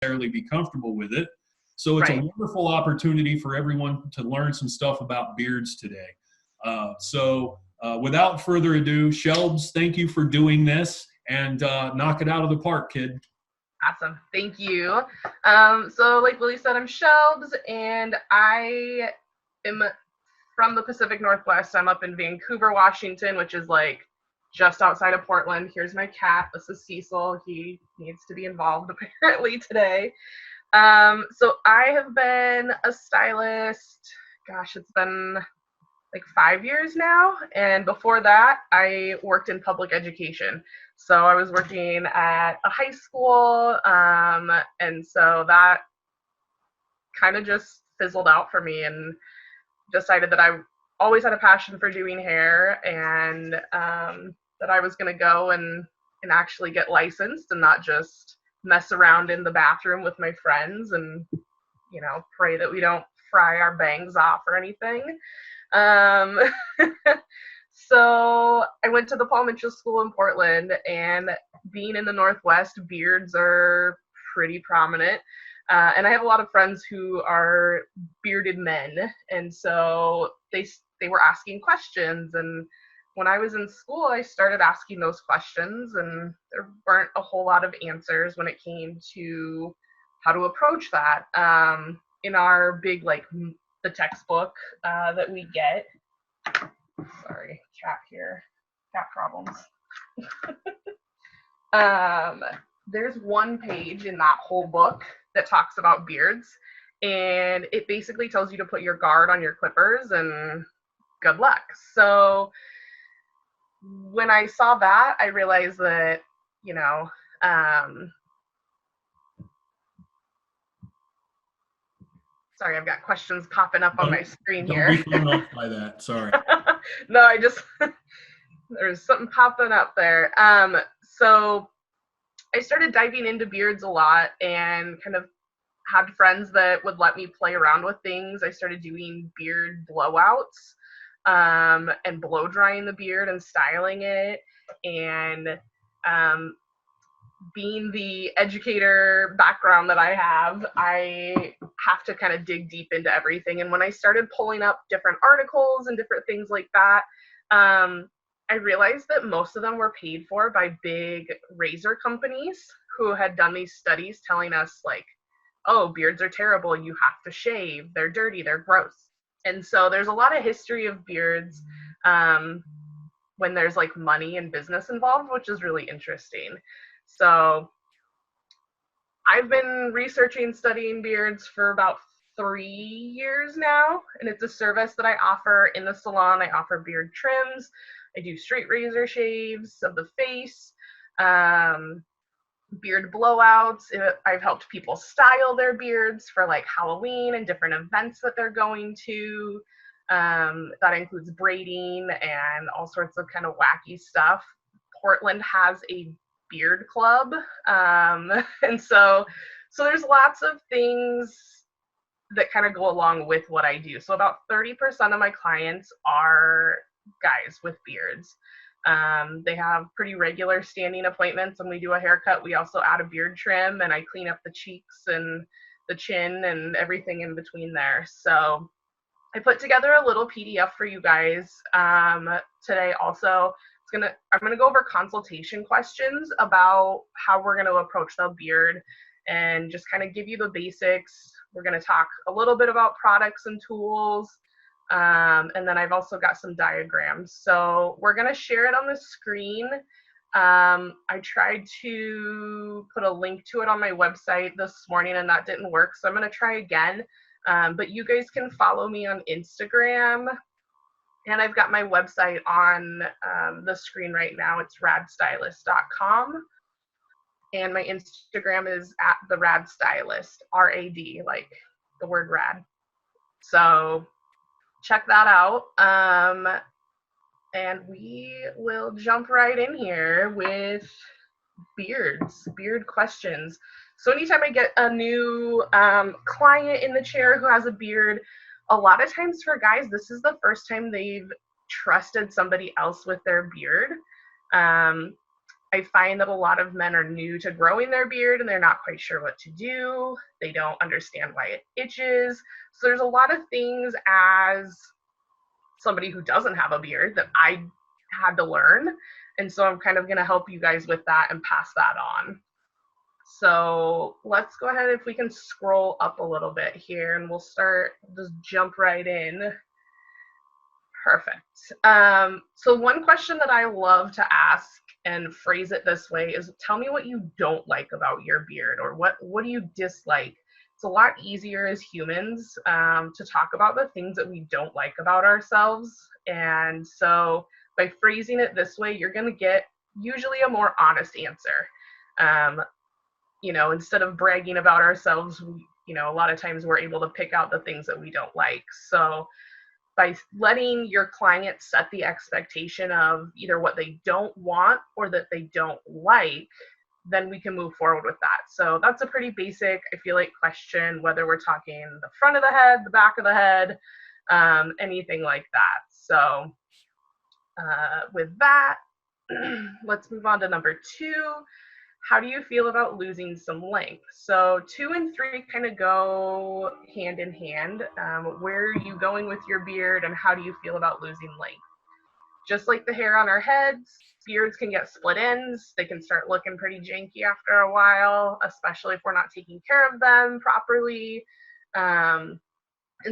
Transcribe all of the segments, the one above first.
necessarily be comfortable with it. So it's a wonderful opportunity for everyone to learn some stuff about beards today. Without further ado, Shelbs, thank you for doing this, and knock it out of the park, kid. Awesome. Thank you. So like Willie said, I'm Shelbs, and I am from the Pacific Northwest. I'm up in Vancouver, Washington, which is like just outside of Portland. Here's my cat. This is Cecil. He needs to be involved apparently today. So I have been a stylist, gosh, it's been like 5 years now. And before that, I worked in public education. So I was working at a high school. And so that kind of just fizzled out for me, and decided that I always had a passion for doing hair, and that I was going to go and actually get licensed and not just mess around in the bathroom with my friends and, you know, pray that we don't fry our bangs off or anything. So I went to the Paul Mitchell School in Portland, and being in the Northwest, beards are pretty prominent. And I have a lot of friends who are bearded men, and so they were asking questions. And when I was in school, I started asking those questions, and there weren't a whole lot of answers when it came to how to approach that. In our big, like, the textbook that we get. Sorry, cat here. Cat problems. There's one page in that whole book that talks about beards, and it basically tells you to put your guard on your clippers and good luck. So when I saw that, I realized that, you know, sorry, I've got questions popping up on my screen here. Don't be thrown off by that, sorry. No, I just, there's something popping up there. So I started diving into beards a lot, and kind of had friends that would let me play around with things. I started doing beard blowouts, and blow drying the beard and styling it. And being the educator background that I have to kind of dig deep into everything. And when I started pulling up different articles and different things like that, I realized that most of them were paid for by big razor companies who had done these studies telling us, like, oh, beards are terrible, you have to shave, they're dirty, they're gross. And so there's a lot of history of beards when there's like money and business involved, which is really interesting. So I've been researching, studying beards for about 3 years now, and it's a service that I offer in the salon. I offer beard trims, I do straight razor shaves of the face, beard blowouts. I've helped people style their beards for like Halloween and different events that they're going to. That includes braiding and all sorts of kind of wacky stuff. Portland has a beard club, and so there's lots of things that kind of go along with what I do. So about 30% of my clients are guys with beards. They have pretty regular standing appointments. When we do a haircut, we also add a beard trim, and I clean up the cheeks and the chin and everything in between there. So I put together a little PDF for you guys today also. I'm gonna go over consultation questions about how we're gonna approach the beard and just kind of give you the basics. We're gonna talk a little bit about products and tools, and then I've also got some diagrams. So we're gonna share it on the screen. I tried to put a link to it on my website this morning, and that didn't work, so I'm gonna try again. But you guys can follow me on Instagram. And I've got my website on the screen right now. It's radstylist.com. And my Instagram is @theradstylist, R-A-D, like the word rad. So check that out. And we will jump right in here with beards, beard questions. So anytime I get a new client in the chair who has a beard, a lot of times for guys, this is the first time they've trusted somebody else with their beard. I find that a lot of men are new to growing their beard and they're not quite sure what to do. They don't understand why it itches. So there's a lot of things as somebody who doesn't have a beard that I had to learn. And so I'm kind of going to help you guys with that and pass that on. So let's go ahead, if we can scroll up a little bit here, and we'll start, just jump right in. Perfect. So one question that I love to ask and phrase it this way is, tell me what you don't like about your beard, or what do you dislike? It's a lot easier as humans to talk about the things that we don't like about ourselves. And so by phrasing it this way, you're going to get usually a more honest answer. You know, instead of bragging about ourselves, you know, a lot of times we're able to pick out the things that we don't like. So by letting your client set the expectation of either what they don't want or that they don't like, then we can move forward with that. So that's a pretty basic, I feel like, question, whether we're talking the front of the head, the back of the head, anything like that. So with that, let's move on to number 2. How do you feel about losing some length? So 2 and 3 kind of go hand in hand. Where are you going with your beard, and how do you feel about losing length? Just like the hair on our heads, beards can get split ends. They can start looking pretty janky after a while, especially if we're not taking care of them properly. And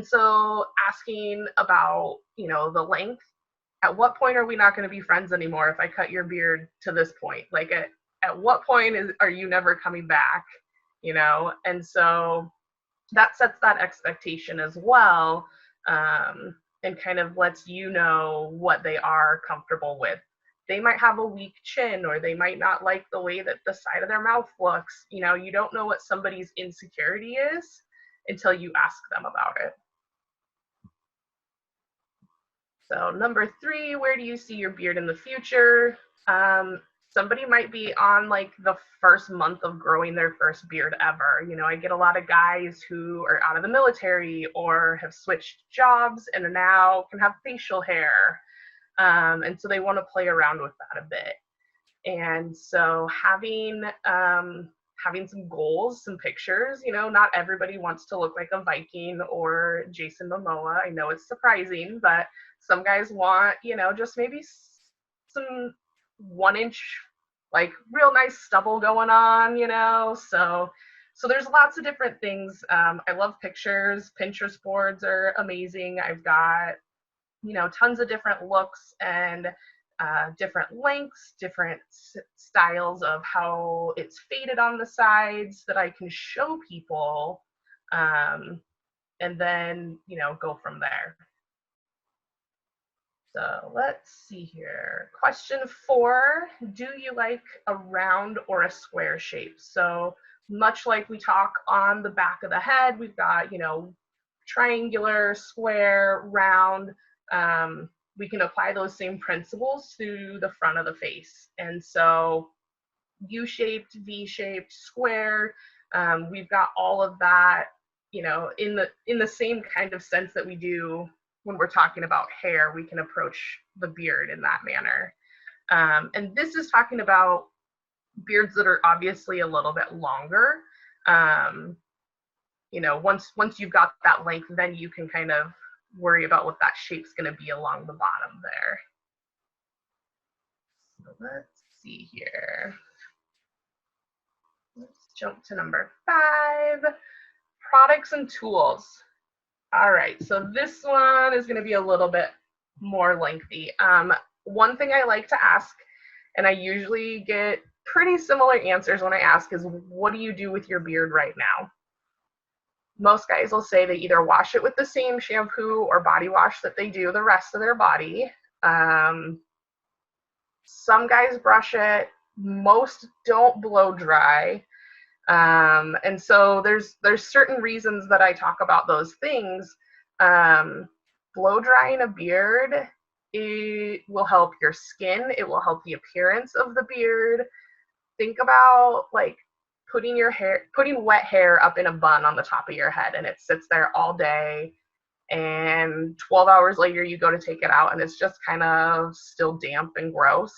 so asking about, you know, the length, at what point are we not going to be friends anymore if I cut your beard to this point? Like, at what point are you never coming back, you know? And so that sets that expectation as well, and kind of lets you know what they are comfortable with. They might have a weak chin, or they might not like the way that the side of their mouth looks. You know, you don't know what somebody's insecurity is until you ask them about it. So number 3, where do you see your beard in the future? Somebody might be on like the first month of growing their first beard ever. You know, I get a lot of guys who are out of the military or have switched jobs and now can have facial hair. And so they want to play around with that a bit. And so having some goals, some pictures, you know, not everybody wants to look like a Viking or Jason Momoa. I know it's surprising, but some guys want, you know, just maybe some 1-inch, like real nice stubble going on, you know. So there's lots of different things. I love pictures. Pinterest boards are amazing. I've got, you know, tons of different looks and different lengths, different styles of how it's faded on the sides that I can show people, and then, you know, go from there. So let's see here. Question 4, do you like a round or a square shape? So much like we talk on the back of the head, we've got, you know, triangular, square, round. We can apply those same principles to the front of the face. And so U-shaped, V-shaped, square, we've got all of that, you know, in the same kind of sense that we do when we're talking about hair. We can approach the beard in that manner. And this is talking about beards that are obviously a little bit longer. You know, once you've got that length, then you can kind of worry about what that shape's going to be along the bottom there. So let's see here. Let's jump to number 5, products and tools. All right, so this one is going to be a little bit more lengthy. One thing I like to ask, and I usually get pretty similar answers when I ask, is what do you do with your beard right now? Most guys will say they either wash it with the same shampoo or body wash that they do the rest of their body. Some guys brush it. Most don't blow dry. And so there's certain reasons that I talk about those things. Blow drying a beard, it will help your skin. It will help the appearance of the beard. Think about like putting wet hair up in a bun on the top of your head, and it sits there all day, and 12 hours later you go to take it out and it's just kind of still damp and gross.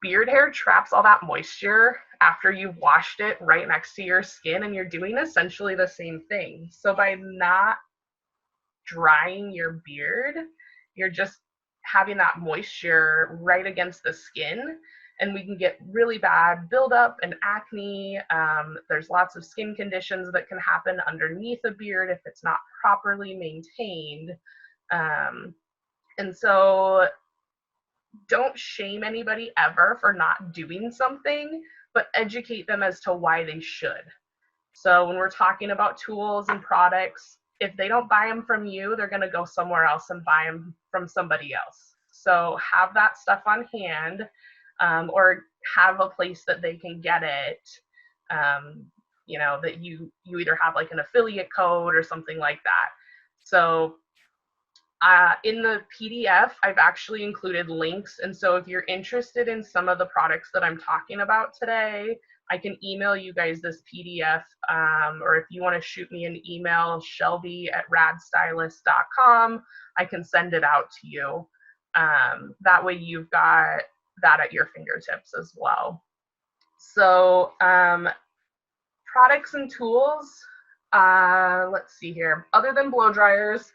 beard hair traps all that moisture after you've washed it right next to your skin, and you're doing essentially the same thing. So by not drying your beard, you're just having that moisture right against the skin, and we can get really bad buildup and acne. There's lots of skin conditions that can happen underneath a beard if it's not properly maintained. And so don't shame anybody ever for not doing something, but educate them as to why they should. So when we're talking about tools and products, if they don't buy them from you, they're going to go somewhere else and buy them from somebody else. So have that stuff on hand, or have a place that they can get it. You know, that you either have like an affiliate code or something like that. So in the PDF, I've actually included links. And so if you're interested in some of the products that I'm talking about today, I can email you guys this PDF, or if you want to shoot me an email, shelby@radstylist.com, I can send it out to you. That way you've got that at your fingertips as well. So products and tools, let's see here. Other than blow dryers,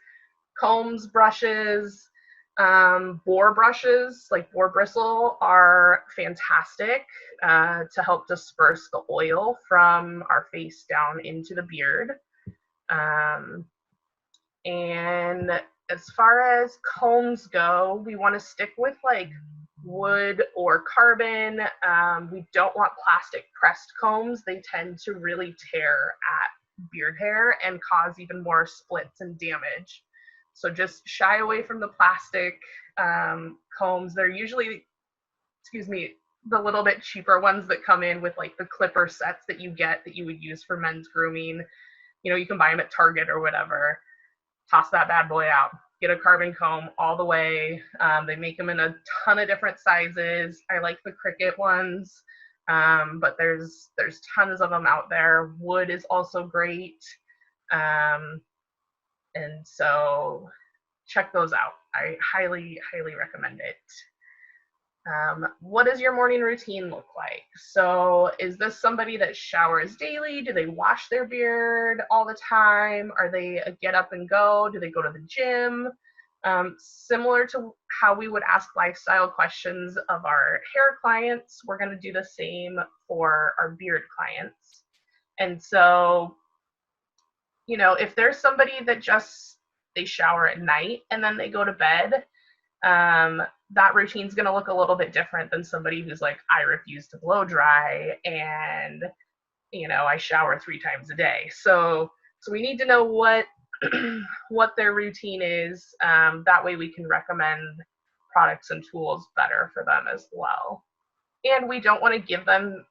combs, brushes, boar brushes, like boar bristle, are fantastic to help disperse the oil from our face down into the beard. And as far as combs go, we want to stick with like wood or carbon. We don't want plastic pressed combs. They tend to really tear at beard hair and cause even more splits and damage. So just shy away from the plastic combs. They're usually, the little bit cheaper ones that come in with like the clipper sets that you get that you would use for men's grooming. You know, you can buy them at Target or whatever. Toss that bad boy out. Get a carbon comb all the way. They make them in a ton of different sizes. I like the Cricut ones, but there's tons of them out there. Wood is also great. And so check those out. I highly, highly recommend it. What does your morning routine look like? So is this somebody that showers daily? Do they wash their beard all the time? Are they a get up and go? Do they go to the gym? Similar to how we would ask lifestyle questions of our hair clients, we're going to do the same for our beard clients. And so, you know, if there's somebody that just, they shower at night and then they go to bed, that routine is going to look a little bit different than somebody who's like, I refuse to blow dry and, you know, I shower 3 times a day. So we need to know what their routine is. That way we can recommend products and tools better for them as well. And we don't want to give them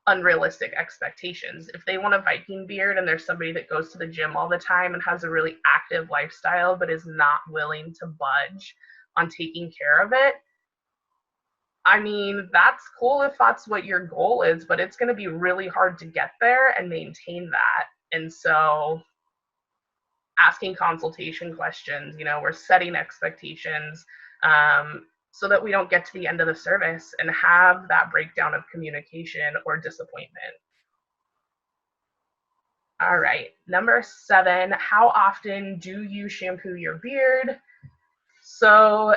unrealistic expectations. If they want a Viking beard and there's somebody that goes to the gym all the time and has a really active lifestyle but is not willing to budge on taking care of it, I mean, that's cool if that's what your goal is, but it's going to be really hard to get there and maintain that. And so asking consultation questions, you know, we're setting expectations, so that we don't get to the end of the service and have that breakdown of communication or disappointment. All right, number 7, how often do you shampoo your beard? So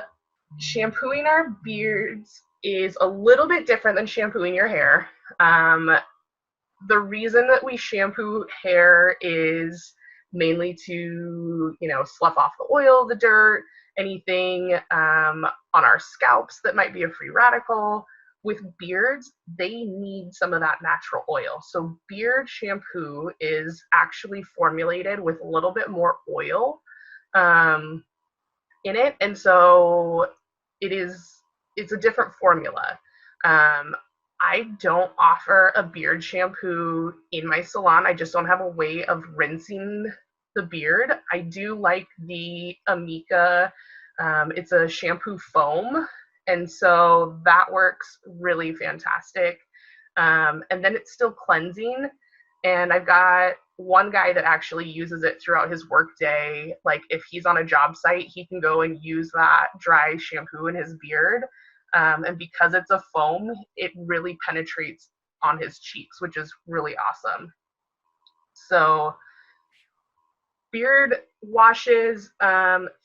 shampooing our beards is a little bit different than shampooing your hair. The reason that we shampoo hair is mainly to, you know, slough off the oil, the dirt, anything on our scalps that might be a free radical. With beards, they need some of that natural oil. So beard shampoo is actually formulated with a little bit more oil in it. And so it's a different formula. I don't offer a beard shampoo in my salon. I just don't have a way of rinsing the beard. I do like the Amika, it's a shampoo foam, and so that works really fantastic. And then it's still cleansing, and I've got one guy that actually uses it throughout his work day. Like if he's on a job site, he can go and use that dry shampoo in his beard. And because it's a foam, it really penetrates on his cheeks, which is really awesome. So beard washes,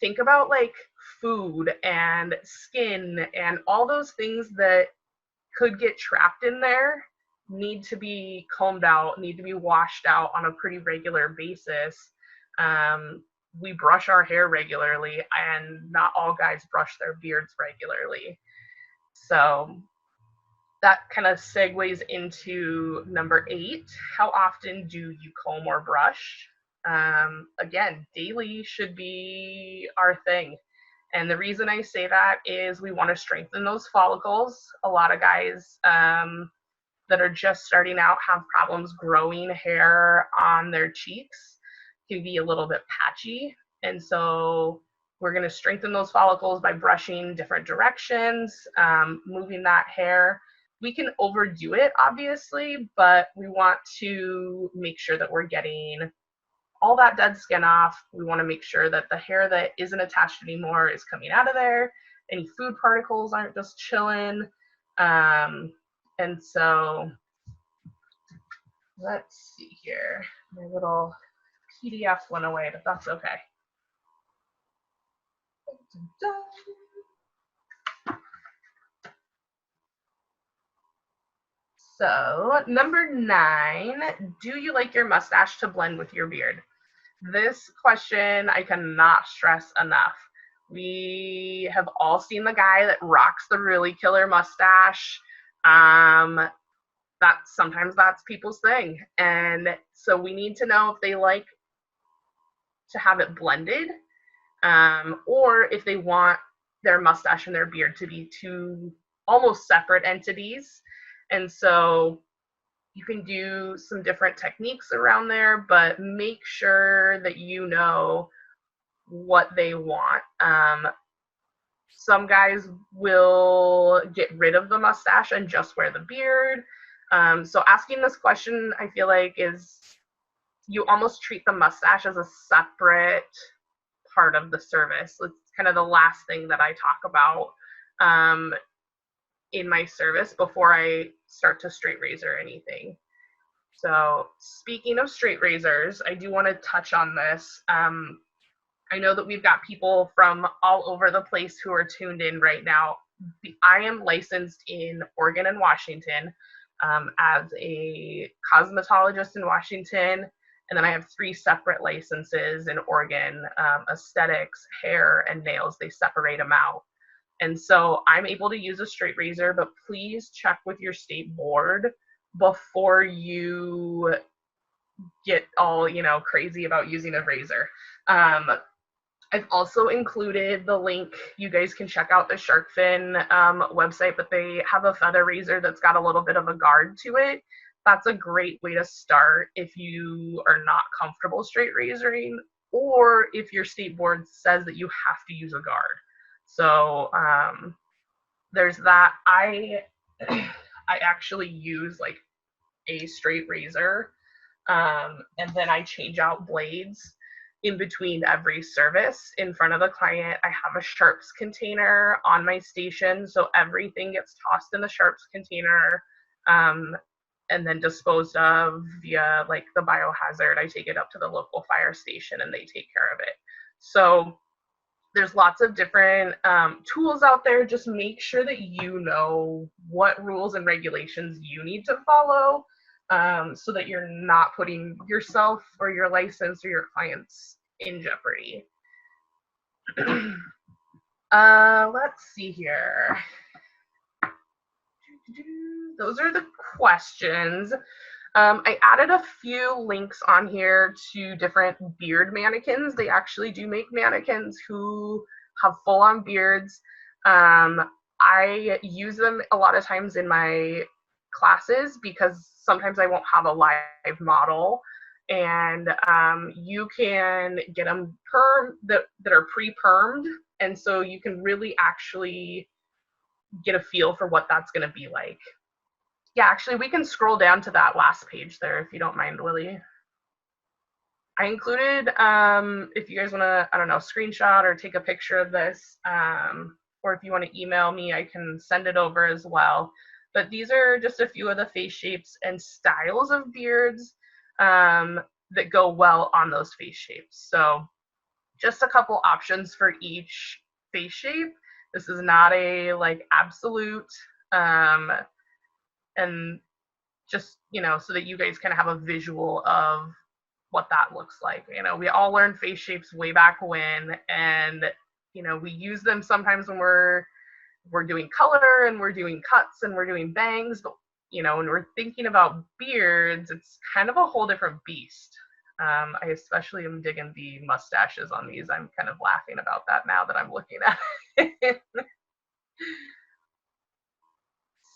think about like food and skin and all those things that could get trapped in there need to be combed out, need to be washed out on a pretty regular basis. We brush our hair regularly, and not all guys brush their beards regularly. So that kind of segues into number 8. How often do you comb or brush? Again, daily should be our thing. And the reason I say that is we want to strengthen those follicles. A lot of guys that are just starting out have problems growing hair on their cheeks, can be a little bit patchy. And so we're going to strengthen those follicles by brushing different directions, moving that hair. We can overdo it, obviously, but we want to make sure that we're getting all that dead skin off. We want to make sure that the hair that isn't attached anymore is coming out of there. Any food particles aren't just chilling. And so let's see here. My little PDF went away, but that's okay. So number 9, do you like your mustache to blend with your beard? This question I cannot stress enough. We have all seen the guy that rocks the really killer mustache. Sometimes that's people's thing. And so we need to know if they like to have it blended, or if they want their mustache and their beard to be two almost separate entities. And so you can do some different techniques around there, but make sure that you know what they want. Some guys will get rid of the mustache and just wear the beard. So asking this question, I feel like, is you almost treat the mustache as a separate part of the service. It's kind of the last thing that I talk about in my service before I start to straight razor anything. So speaking of straight razors, I do want to touch on this. I know that we've got people from all over the place who are tuned in right now. I am licensed in Oregon and Washington as a cosmetologist in Washington, and then I have 3 separate licenses in Oregon, aesthetics, hair, and nails. They separate them out. And so I'm able to use a straight razor, but please check with your state board before you get all, crazy about using a razor. I've also included the link. You guys can check out the shark fin website, but they have a feather razor that's got a little bit of a guard to it. That's a great way to start if you are not comfortable straight razoring, or if your state board says that you have to use a guard. So there's that. I actually use like a straight razor, and then I change out blades in between every service. In front of the client, I have a sharps container on my station, so everything gets tossed in the sharps container and then disposed of via like the biohazard. I take it up to the local fire station and they take care of it. So there's lots of different tools out there. Just make sure that you know what rules and regulations you need to follow, so that you're not putting yourself or your license or your clients in jeopardy. Let's see here. Those are the questions. I added a few links on here to different beard mannequins. They actually do make mannequins who have full-on beards. I use them a lot of times in my classes because sometimes I won't have a live model, and you can get them that are pre-permed, and so you can really actually get a feel for what that's going to be like. Yeah, actually, we can scroll down to that last page there if you don't mind, Willie. I included, if you guys want to, I don't know, screenshot or take a picture of this, or if you want to email me, I can send it over as well. But these are just a few of the face shapes and styles of beards that go well on those face shapes. So just a couple options for each face shape. This is not a like absolute, and just, so that you guys kind of have a visual of what that looks like. We all learned face shapes way back when, and we use them sometimes when we're doing color and we're doing cuts and we're doing bangs, but when we're thinking about beards, it's kind of a whole different beast. I especially am digging the mustaches on these. I'm kind of laughing about that now that I'm looking at it.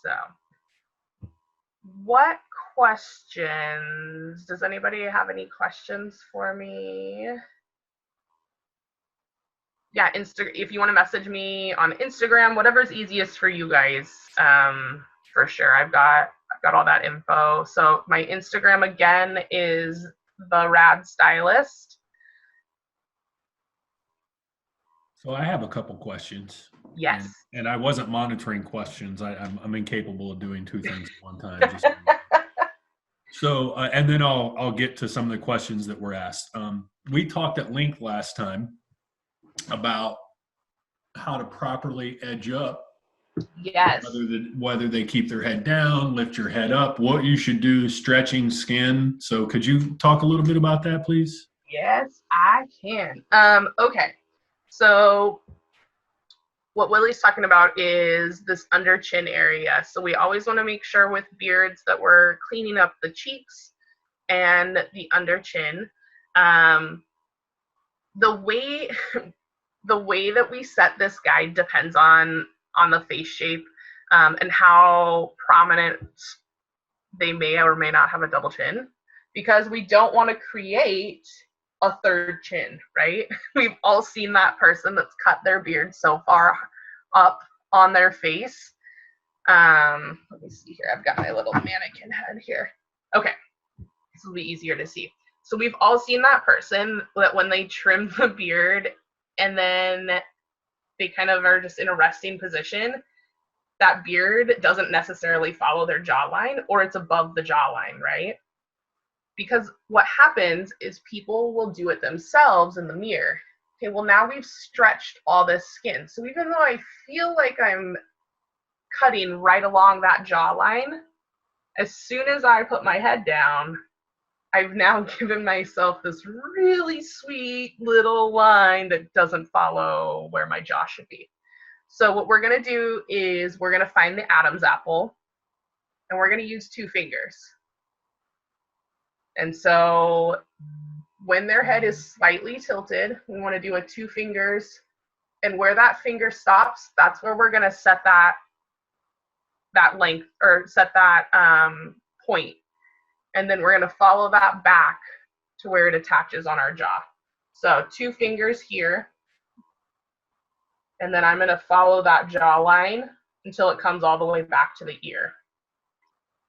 So, what questions? Does anybody have any questions for me? Yeah, if you want to message me on Instagram, whatever's easiest for you guys, for sure. I've got all that info. So my Instagram again is the Rad Stylist. So I have a couple questions. Yes. And I wasn't monitoring questions. I'm incapable of doing two things at one time. So, and then I'll get to some of the questions that were asked. We talked at length last time about how to properly edge up. Yes. Whether they keep their head down, lift your head up, what you should do, stretching skin. So could you talk a little bit about that, please? Yes, I can. Okay. So what Willie's talking about is this under chin area. So we always want to make sure with beards that we're cleaning up the cheeks and the under chin. The way that we set this guide depends on the face shape and how prominent they may or may not have a double chin, because we don't want to create a third chin, right? We've all seen that person that's cut their beard so far up on their face. Let me see here. I've got my little mannequin head here. Okay, this will be easier to see. So we've all seen that person that when they trim the beard and then they kind of are just in a resting position, that beard doesn't necessarily follow their jawline, or it's above the jawline, right? Because what happens is people will do it themselves in the mirror. Okay, well now we've stretched all this skin. So even though I feel like I'm cutting right along that jawline, as soon as I put my head down, I've now given myself this really sweet little line that doesn't follow where my jaw should be. So what we're gonna do is we're gonna find the Adam's apple, and we're gonna use 2 fingers. And so when their head is slightly tilted, we want to do a 2 fingers, and where that finger stops, that's where we're going to set that length, or set that point. And then we're going to follow that back to where it attaches on our jaw. So 2 fingers here, and then I'm going to follow that jawline until it comes all the way back to the ear.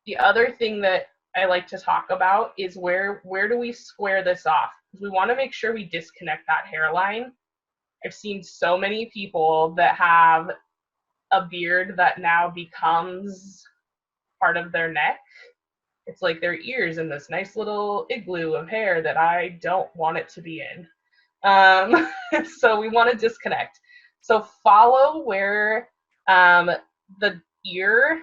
The other thing that I like to talk about is where do we square this off? We want to make sure we disconnect that hairline. I've seen so many people that have a beard that now becomes part of their neck. It's like their ears in this nice little igloo of hair that I don't want it to be in. So we want to disconnect. So follow where the ear,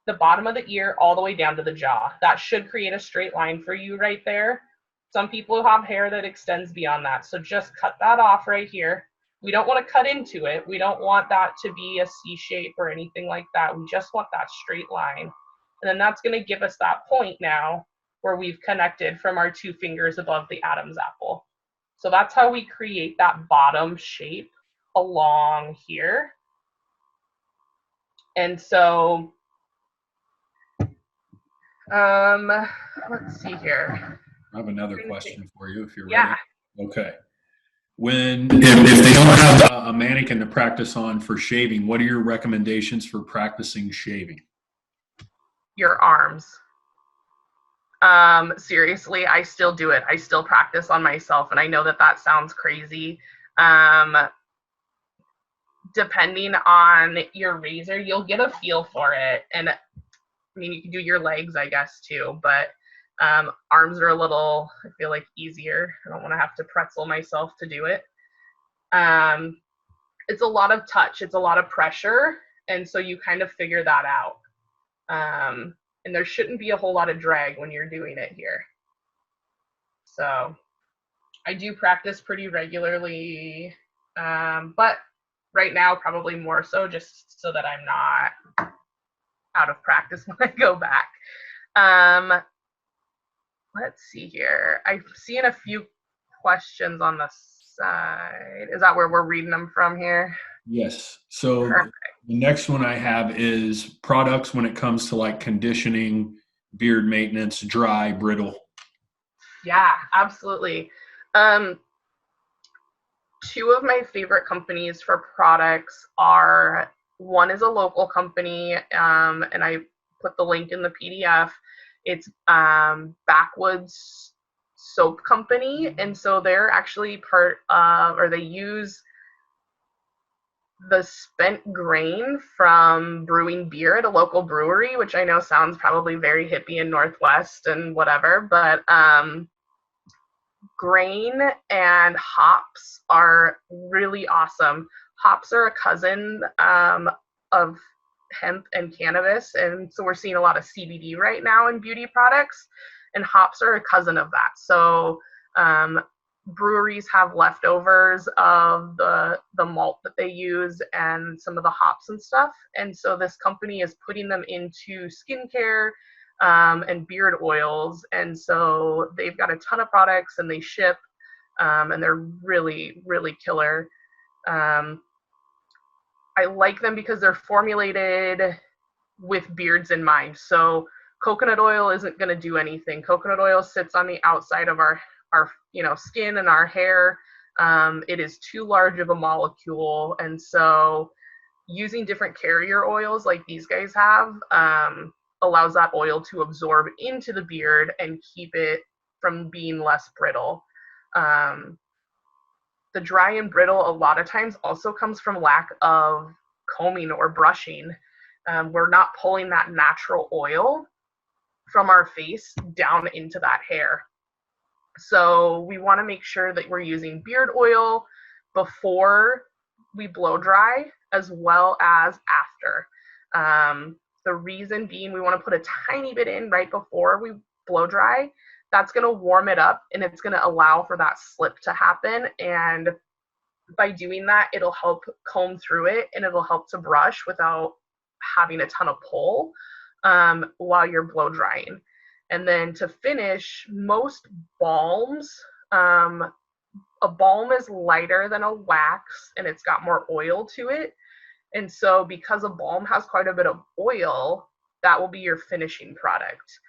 the bottom of the ear all the way down to the jaw. That should create a straight line for you right there. Some people have hair that extends beyond that. So just cut that off right here. We don't want to cut into it. We don't want that to be a C shape or anything like that. We just want that straight line. And then that's going to give us that point now where we've connected from our 2 fingers above the Adam's apple. So that's how we create that bottom shape along here. And so let's see here. I have another question for you if you're ready. Yeah. Okay. If they don't have a mannequin to practice on for shaving, what are your recommendations for practicing shaving? Your arms. Seriously, I still do it. I still practice on myself, and I know that sounds crazy. depending on your razor, you'll get a feel for it. And I mean, you can do your legs, I guess, too, but arms are a little, I feel like, easier. I don't want to have to pretzel myself to do it. It's a lot of touch, it's a lot of pressure, and so you kind of figure that out. And there shouldn't be a whole lot of drag when you're doing it here. So I do practice pretty regularly, but right now probably more so, just so that I'm not out of practice when I go back. Let's see here. I've seen a few questions on the side. Is that where we're reading them from here? Yes. So Perfect. the next one I have is products when it comes to like conditioning, beard maintenance, dry, brittle. Yeah, absolutely. Two of my favorite companies for products are, one is a local company, and I put the link in the PDF. It's Backwoods Soap Company, and so they're actually part of, or they use the spent grain from brewing beer at a local brewery, which I know sounds probably very hippie and Northwest and whatever, but grain and hops are really awesome. Hops are a cousin of hemp and cannabis, and so we're seeing a lot of CBD right now in beauty products, and hops are a cousin of that. So breweries have leftovers of the malt that they use and some of the hops and stuff, and so this company is putting them into skincare and beard oils, and so they've got a ton of products and they ship, and they're really, really killer. I like them because they're formulated with beards in mind. So coconut oil isn't going to do anything. Coconut oil sits on the outside of our skin and our hair. It is too large of a molecule, and so using different carrier oils like these guys have allows that oil to absorb into the beard and keep it from being less brittle. The dry and brittle a lot of times also comes from lack of combing or brushing. We're not pulling that natural oil from our face down into that hair. So we want to make sure that we're using beard oil before we blow dry as well as after. The reason being, we want to put a tiny bit in right before we blow dry. That's going to warm it up and it's going to allow for that slip to happen. And by doing that, it'll help comb through it and it'll help to brush without having a ton of pull while you're blow drying. And then to finish, most balms, a balm is lighter than a wax and it's got more oil to it. And so because a balm has quite a bit of oil, that will be your finishing product.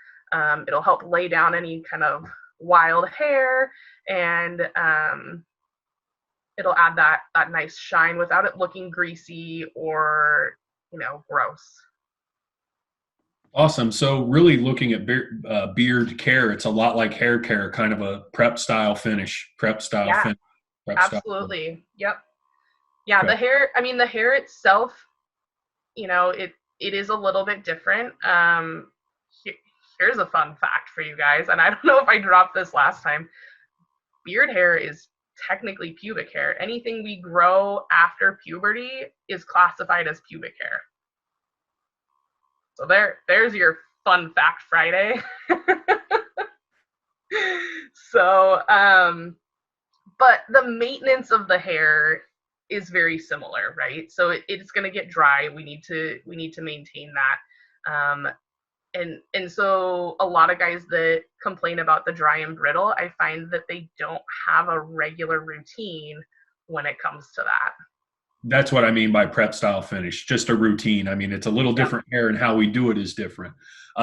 It'll help lay down any kind of wild hair, and it'll add that nice shine without it looking greasy or, gross. Awesome. So really looking at beard care, it's a lot like hair care, kind of a prep style finish, Yeah, finish. absolutely. Yep. Yeah, Okay. the hair itself, it is a little bit different. Here's a fun fact for you guys, and I don't know if I dropped this last time. Beard hair is technically pubic hair. Anything we grow after puberty is classified as pubic hair. So there's your fun fact Friday. So, but the maintenance of the hair is very similar, right? So it's going to get dry. We need to maintain that. And so a lot of guys that complain about the dry and brittle, I find that they don't have a regular routine when it comes to that. That's what I mean by prep style finish, just a routine. I mean, it's a little different hair and how we do it is different.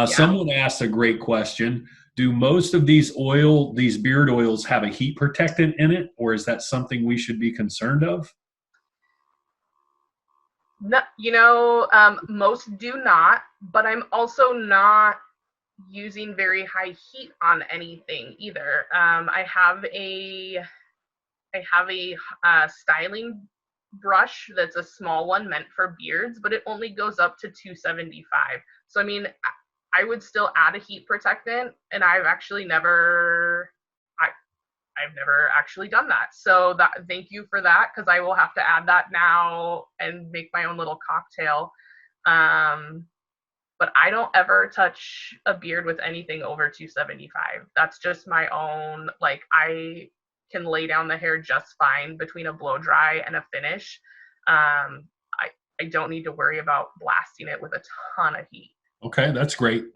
Someone asked a great question. Do most of these beard oils have a heat protectant in it, or is that something we should be concerned of? No, most do not, but I'm also not using very high heat on anything either. I have a styling brush that's a small one meant for beards, but it only goes up to 275. So I mean, I would still add a heat protectant, and I've never actually done that. So that, thank you for that, because I will have to add that now and make my own little cocktail. Um, but I don't ever touch a beard with anything over 275. That's just my own, like, I can lay down the hair just fine between a blow dry and a finish. I don't need to worry about blasting it with a ton of heat. Okay, that's great.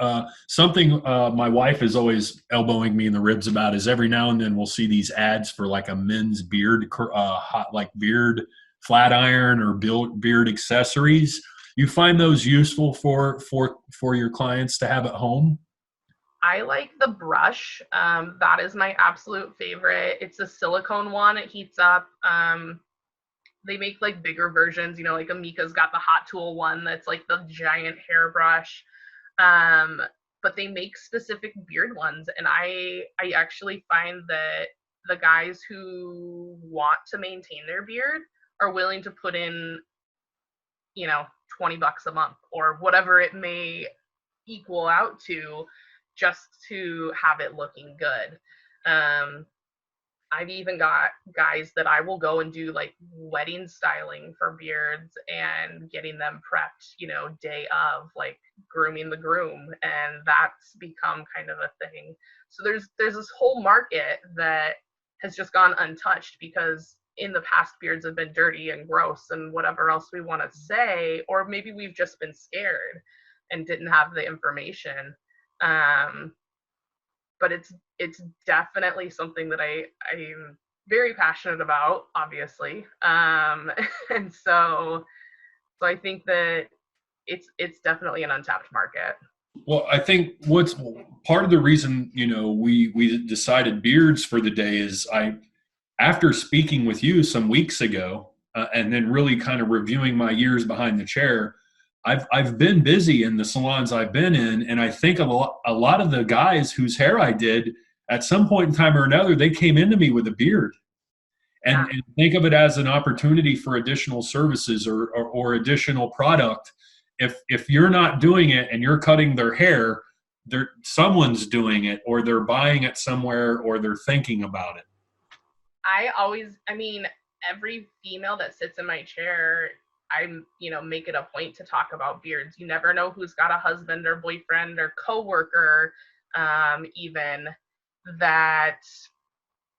Something my wife is always elbowing me in the ribs about is every now and then we'll see these ads for like a men's beard, hot like beard flat iron or beard accessories. You find those useful for your clients to have at home? I like the brush. That is my absolute favorite. It's a silicone one. It heats up. They make like bigger versions, like Amika's got the Hot Tool one that's like the giant hairbrush. Um, but they make specific beard ones, and I actually find that the guys who want to maintain their beard are willing to put in, 20 bucks a month or whatever it may equal out to, just to have it looking good. Um, I've even got guys that I will go and do like wedding styling for beards and getting them prepped, day of, like grooming the groom, and that's become kind of a thing. So there's this whole market that has just gone untouched, because in the past beards have been dirty and gross and whatever else we want to say, or maybe we've just been scared and didn't have the information. Um, but it's definitely something that I'm very passionate about, obviously. And so I think that it's definitely an untapped market. Well, I think what's part of the reason, we decided beards for the day is after speaking with you some weeks ago, and then really kind of reviewing my years behind the chair, I've been busy in the salons I've been in, and I think a lot of the guys whose hair I did at some point in time or another, they came into me with a beard, Yeah. and think of it as an opportunity for additional services or additional product. If you're not doing it and you're cutting their hair, someone's doing it, or they're buying it somewhere, or they're thinking about it. I mean, every female that sits in my chair, make it a point to talk about beards. You never know who's got a husband or boyfriend or coworker, even, that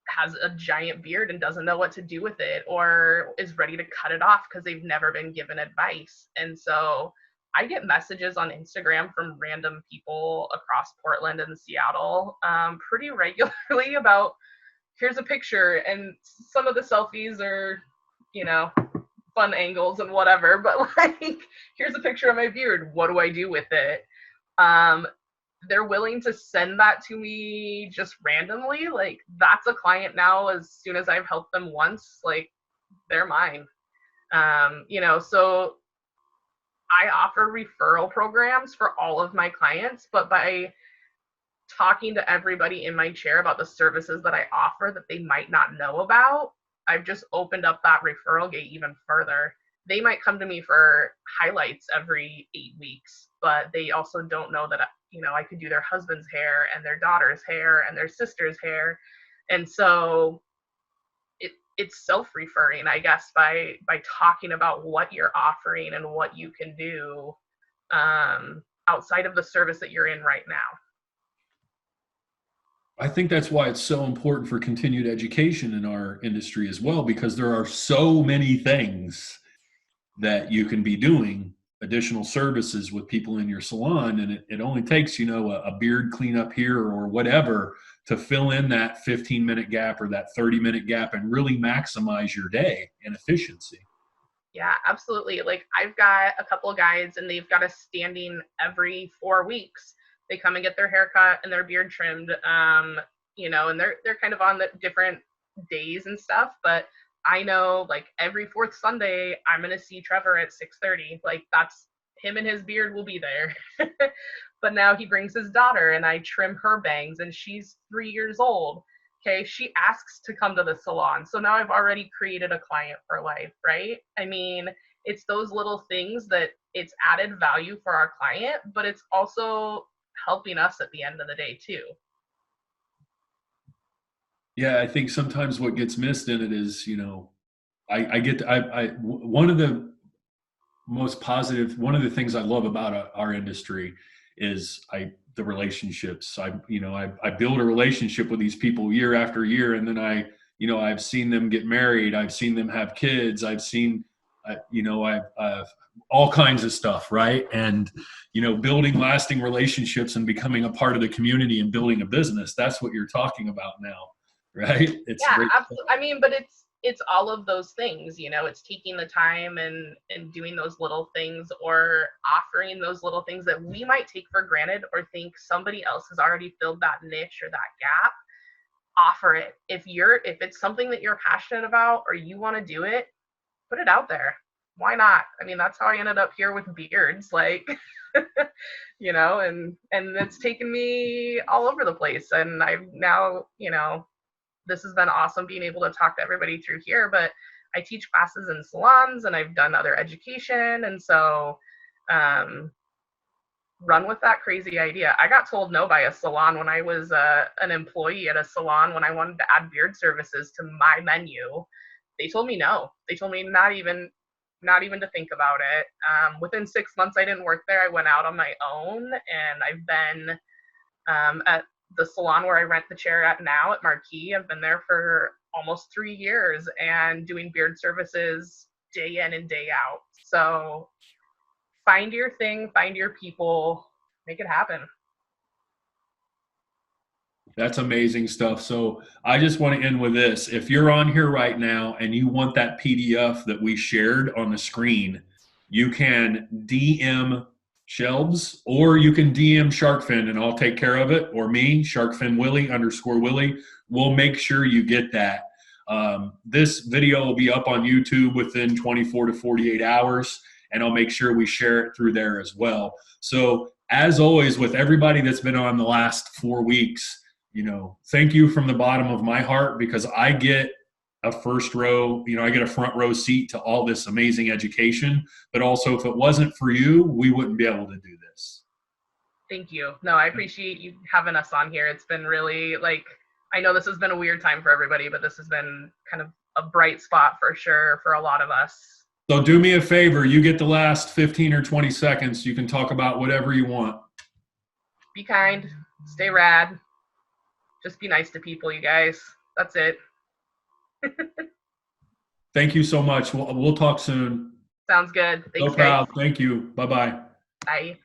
has a giant beard and doesn't know what to do with it, or is ready to cut it off because they've never been given advice. And so I get messages on Instagram from random people across Portland and Seattle, pretty regularly about, here's a picture, and some of the selfies are, fun angles and whatever, but like, here's a picture of my beard. What do I do with it? They're willing to send that to me just randomly. Like, that's a client now. As soon as I've helped them once, like, they're mine. So I offer referral programs for all of my clients, but by talking to everybody in my chair about the services that I offer that they might not know about, I've just opened up that referral gate even further. They might come to me for highlights every 8 weeks, but they also don't know that, I could do their husband's hair and their daughter's hair and their sister's hair. And so it's self-referring, I guess, by talking about what you're offering and what you can do, outside of the service that you're in right now. I think that's why it's so important for continued education in our industry as well, because there are so many things that you can be doing, additional services with people in your salon, and it only takes a beard cleanup here or whatever to fill in that 15-minute gap or that 30-minute gap and really maximize your day and efficiency. Yeah, absolutely. Like, I've got a couple of guys, and they've got a standing every 4 weeks. They come and get their hair cut and their beard trimmed, and they're kind of on the different days and stuff, but I know, like, every fourth Sunday, I'm going to see Trevor at 6:30. Like, that's him, and his beard will be there. But now he brings his daughter, and I trim her bangs, and she's 3 years old. Okay, she asks to come to the salon. So now I've already created a client for life, right? I mean, it's those little things that it's added value for our client, but it's also helping us at the end of the day too. Yeah, I think sometimes what gets missed in it is, I get one of the most positive, one of the things I love about our industry is the relationships. I build a relationship with these people year after year, and then I've seen them get married, I've seen them have kids, I've seen I've all kinds of stuff, right? And building lasting relationships and becoming a part of the community and building a business, that's what you're talking about now, right? It's Yeah, great stuff. absolutely. I mean, but it's all of those things, it's taking the time and doing those little things, or offering those little things that we might take for granted or think somebody else has already filled that niche or that gap. Offer it. If it's something that you're passionate about or you want to do it, put it out there. Why not? I mean, that's how I ended up here with beards, like and it's taken me all over the place, and I've now, this has been awesome being able to talk to everybody through here, but I teach classes in salons and I've done other education. And so run with that crazy idea. I got told no by a salon when I was an employee at a salon when I wanted to add beard services to my menu. They told me no. They told me not even to think about it. Within 6 months, I didn't work there. I went out on my own, and I've been at the salon where I rent the chair at now at Marquee. I've been there for almost 3 years and doing beard services day in and day out. So find your thing, find your people, make it happen. That's amazing stuff. So I just want to end with this. If you're on here right now and you want that PDF that we shared on the screen, you can DM Shelbs, or you can DM Sharkfin and I'll take care of it, or me, Sharkfin Willie _Willie. We'll make sure you get that. This video will be up on YouTube within 24 to 48 hours, and I'll make sure we share it through there as well. So as always, with everybody that's been on the last 4 weeks, thank you from the bottom of my heart, because I get a front row seat to all this amazing education. But also, if it wasn't for you, we wouldn't be able to do this. Thank you. No, I appreciate you having us on here. It's been really, I know this has been a weird time for everybody, but this has been kind of a bright spot for sure for a lot of us. So do me a favor. You get the last 15 or 20 seconds. You can talk about whatever you want. Be kind. Stay rad. Just be nice to people, you guys. That's it. Thank you so much. We'll talk soon. Sounds good. Thanks, So proud. guys. Thank you. Bye-bye. Bye.